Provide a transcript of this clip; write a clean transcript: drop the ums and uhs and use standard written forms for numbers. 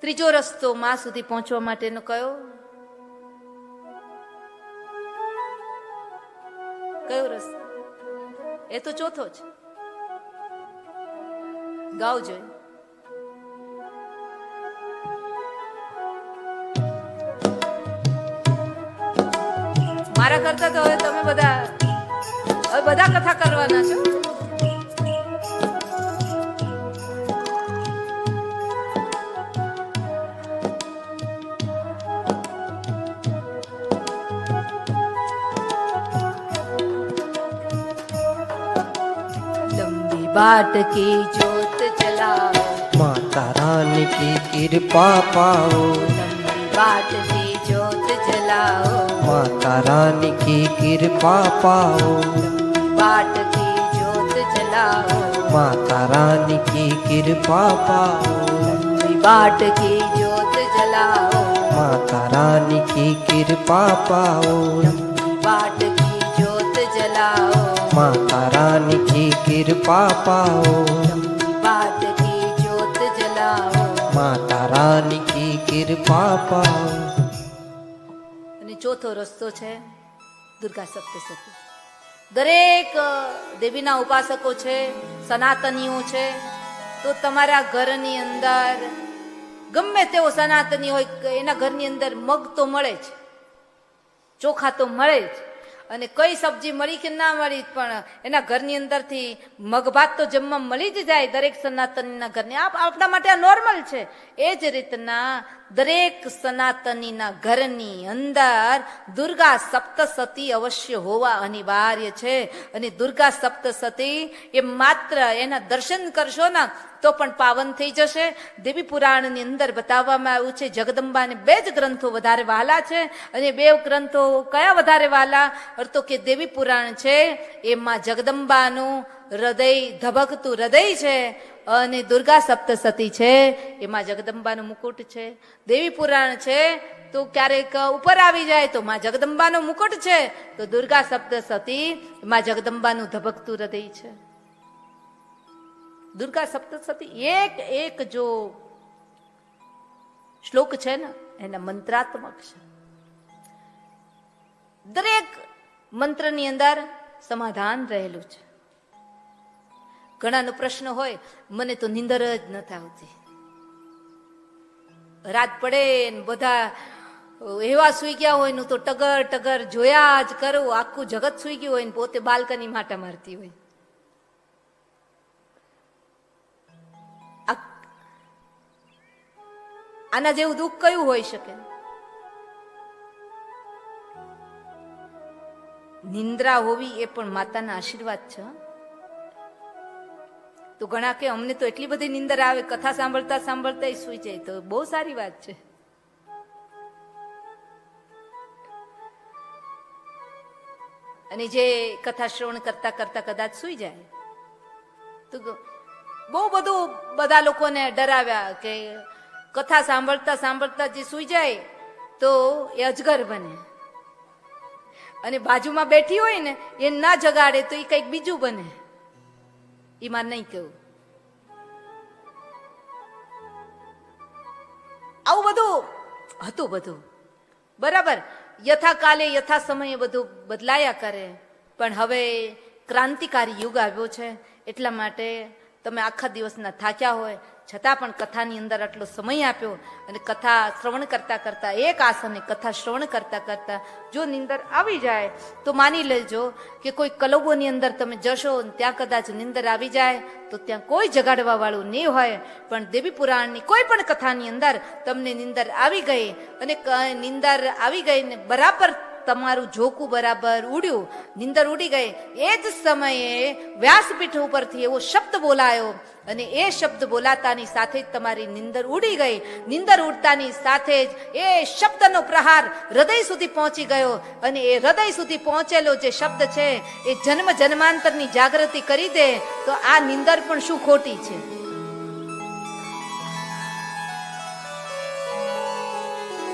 ત્રીજો રસ્તો માં સુધી પહોંચવા માટેનો કયો? કયો રસ્તો? એ તો ચોથો છે. ગાવ જોઈએ. મારા કરતા તો હવે તમે બધા કથા કરવાના છો. बाट की जोत जलाओ, माता रानी की कृपा पाओ. बाट की जोत जलाओ, माता रानी की कृपा पाओ. बाट की जोत जलाओ, माता रानी की कृपा पाओ. बाट की जोत जलाओ, माता रानी की कृपा पाओ. बाट की जोत जलाओ, माता रानी की कृपा पाओ. बाट की जोत जलाओ, माता रानी की कृपा पाओ. અને ચોથો રસ્તો છે દુર્ગા સપ્તશતી. દરેક દેવીના ઉપાસકો છે, સનાતનીઓ છે, તો તમારા ઘરની અંદર ગમે તેવો સનાતની હોય એના ઘરની અંદર મગ તો મળે જ, ચોખા તો મળે જ, અને કઈ સબ્જી મળી કે ના મળી પણ એના ઘરની અંદરથી મગભાત તો જમવા મળી જ જાય દરેક સનાતનીના ઘરને. આપણા માટે આ નોર્મલ છે. એ જ રીતના દરેક સનાતનીના ઘરની અંદર દુર્ગા સપ્તશતી અવશ્ય હોવા અનિવાર્ય છે. અને દુર્ગા સપ્તશતી એ માત્ર એના દર્શન કરશો ને તો પણ પાવન થઈ જશે. દેવી પુરાણની અંદર બતાવવામાં આવ્યું છે જગદંબાને બે જ ગ્રંથો વધારે વહાલા છે. અને બે ગ્રંથો કયા વધારે વહાલા? તો કે દેવી પુરાણ છે એમાં જગદંબાનું હૃદય ધબકતું હૃદય છે, અને દુર્ગા સપ્તશતી છે એમાં જગદંબાનું મુકુટ છે. દેવી પુરાણ છે તો ક્યારેક ઉપર આવી જાય તો માં જગદંબાનો મુકુટ છે, તો દુર્ગા સપ્તશતી માં જગદંબાનું ધબકતું હૃદય છે. દુર્ગા સપ્તશતી એક જો શ્લોક છે ને એના મંત્રાત્મક છે. દરેક મંત્રની અંદર સમાધાન રહેલું છે. ઘણાનો પ્રશ્ન હોય, મને તો નીંદર જ નથી આવતી, રાત પડે ને બધા એવા સુઈ ગયા હોય ને તો ટગર ટગર જોયા જ કરો, આખું જગત સુઈ ગયું હોય ને પોતે બાલ્કની માટા મારતી હોય. આના જેવું દુઃખ કયું હોઈ શકે? નિંદ્રા હોવી એ પણ માતાના આશીર્વાદ છે. તો ઘણા કે અમને તો એટલી બધી નિંદર આવે, કથા સાંભળતા સાંભળતા સુઈ જાય, તો બહુ સારી વાત છે. અને જે કથા શ્રવણ કરતા કરતા કદાચ સુઈ જાય તો બહુ બધું બધા લોકોને ડરાવ્યા કે કથા સાંભળતા સાંભળતા જે સુઈ જાય તો એ અજગર બને, અને બાજુમાં બેઠી હોય ને એ ના જગાડે તો એ કંઈક બીજું બને. એમાં નહીં કેવું. આવું બધું હતું બધું બરાબર. યથા કાલે યથા સમયે બધું બદલાયા કરે, પણ હવે ક્રાંતિકારી યુગ આવ્યો છે. એટલા માટે તમે આખા દિવસના થાક્યા હોય છતાં પણ કથાની અંદર આટલો સમય આપ્યો, અને કથા શ્રવણ કરતા કરતા એક આસને કથા શ્રવણ કરતા કરતા જો નિંદર આવી જાય તો માની લેજો કે કોઈ કલબોની અંદર તમે જશો ને ત્યાં કદાચ નિંદર આવી જાય તો ત્યાં કોઈ જગાડવા વાળું નહીં હોય. પણ દેવી પુરાણની કોઈ પણ કથાની અંદર તમને નિંદર આવી ગઈ, અને નિંદર આવી ગઈ ને બરાબર તમારું ઝોકું બરાબર ઉડ્યું, નિંદર ઉડી ગઈ, એ જ સમયે વ્યાસપીઠ ઉપરથી એવો શબ્દ બોલાયો, અને એ શબ્દ બોલાતાની સાથે જ તમારી નિંદર ઉડી ગઈ. નિંદર ઉડતાની સાથે જ એ શબ્દનો પ્રહાર હૃદય સુધી પહોંચી ગયો, અને એ હૃદય સુધી પહોંચેલો જે શબ્દ છે એ જન્મ જન્માંતરની જાગૃતિ કરી દે, તો આ નિંદર પણ શું ખોટી છે?